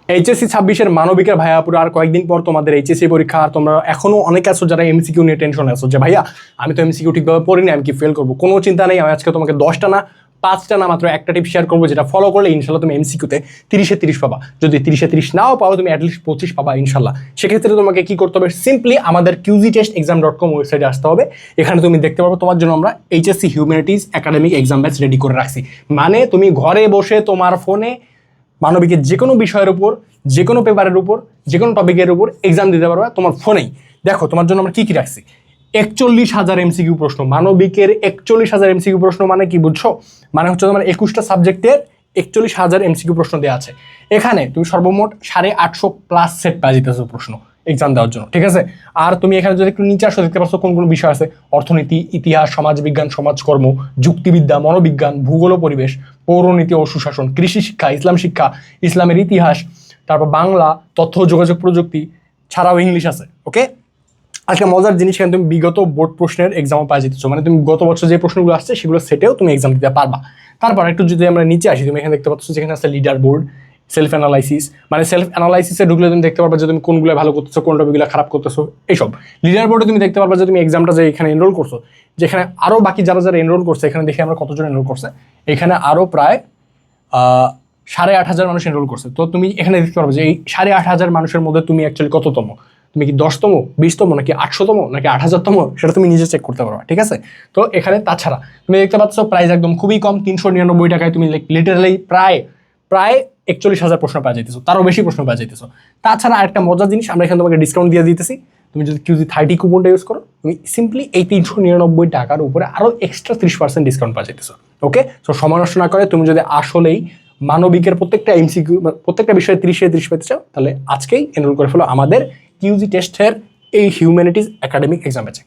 HSC 26-এর মানবিকের ভাইয়া পুরো আর কয়েকদিন পর তোমাদের এইচএসসি পরীক্ষা। আর তোমরা এখনো অনেক আছো যারা এমসিকিউ নিয়ে টেনশন আছো যে ভাইয়া আমি তো এমসিকিউ ঠিকভাবে পড়িনি, আমি কি ফেল করবো। কোনো চিন্তা নেই, আমি আজকে তোমাকে 10টা না 5টা না মাত্র একটা টিপ শেয়ার করবো, যেটা ফলো করলে ইনশাল্লাহ তুমি এমসিকিউতে 30-এ 30 পাবা। যদি 30-এ 30 নাও পাও, তুমি অ্যাটলিস্ট 25 পাবা ইনশাল্লাহ। সেক্ষেত্রে তোমাকে কি করতে হবে, সিম্পলি আমাদের qztestexam.com ওয়েবসাইটে আসতে হবে। এখানে তুমি দেখতে পারবো তোমার জন্য আমরা HSC humanities academic exam batch ready করে রাখছি। মানে তুমি ঘরে বসে তোমার ফোনে মানবিকের যে কোনো বিষয়ের উপর, যে কোনো পেপারের উপর, যে কোনো টপিকের উপর এক্সাম দিতে পারবা তোমার ফোনেই। দেখো তোমার জন্য আমরা কী কী রাখছি। 41,000 এমসিকিউ প্রশ্ন, মানবিকের 41,000 এমসিকিউ প্রশ্ন মানে কি বুঝছো? মানে হচ্ছে তোমার 21টা সাবজেক্টের 41,000 এমসিকিউ প্রশ্ন দেওয়া আছে। এখানে তুমি সর্বমোট 850+ সেট পেয়ে যেতেছো প্রশ্ন এক্সাম দেওয়ার জন্য, ঠিক আছে? আর তুমি এখানে যদি একটু নিচে আসো দেখতে পাচ্ছ কোন কোন বিষয় আছে: অর্থনীতি, ইতিহাস, সমাজবিজ্ঞান, সমাজকর্ম, যুক্তিবিদ্যা, মনোবিজ্ঞান, ভূগোল ও পরিবেশ, পৌরনীতি ও সুশাসন, কৃষি শিক্ষা, ইসলাম শিক্ষা, ইসলামের ইতিহাস, তারপর বাংলা, তথ্য ও যোগাযোগ প্রযুক্তি, ছাড়াও ইংলিশ আছে। ওকে, আজকে মজার জিনিস, এখানে তুমি বিগত বোর্ড প্রশ্নের এক্সামও পাই যেতেছো, মানে তুমি গত বছর যে প্রশ্নগুলো আসছে সেগুলো সেটেও তুমি এক্সাম দিতে পারবা। তারপর একটু যদি আমরা নিচে আসি, তুমি এখানে দেখতে পাচ্ছ যেখানে আছে লিডার বোর্ড, সেলফ অ্যানালাইসিস, মানে সেলফ অ্যানালাইসিসে ঢুকলে তুমি দেখতে পারবা যে তুমি কোনগুলো ভালো করতেছো, কোন টপিকগুলো খারাপ করতেছো, এইসব। লিডার বোর্ডে তুমি দেখতে পারবা যে তুমি এক্সামটা যে এখানে এনরোল করছো, যেখানে আরও বাকি যারা যারা এনরোল করছে, এখানে দেখে আমরা কতজন এনরোল করছে। এখানে আরও প্রায় 8,500 মানুষ এনরোল করছে। তো তুমি এখানে দেখতে পারবে যে এই 8,500 মানুষের মধ্যে তুমি অ্যাকচুয়ালি কততম, তুমি কি 10তম, 20তম, নাকি 800তম, নাকি 8,000তম, সেটা তুমি নিজে চেক করতে পারবা, ঠিক আছে? তো এখানে তাছাড়া তুমি দেখতে পাচ্ছ প্রাইস একদম খুবই কম, 399 টাকায় তুমি লিটারালি প্রায় 41,000 প্রশ্ন পাওয়া যাইতেছো, তারও বেশি প্রশ্ন পাওয়া যাইতেছো। তাছাড়া আরেকটা মজার জিনিস, আমরা এখানে তোমাকে ডিসকাউন্ট দিয়ে দিতেছি। তুমি যদি QZ30 কুপনটা ইউজ করো, তুমি সিম্পলি এই 399 টাকার উপরে আরও এক্সট্রা 30% ডিসকাউন্ট পাওয়া যাইতেছো। ওকে, তো সময় নষ্ট না করে তুমি যদি আসলেই মানবিকের প্রত্যেকটা এমসিকিউ, প্রত্যেকটা বিষয়ে 30-এ 30 পেতে চাও, তাহলে আজকেই এনরোল করে ফেলো আমাদের QZ টেস্টের এই হিউম্যানিটিজ একাডেমিক এক্সাম ব্যাচে।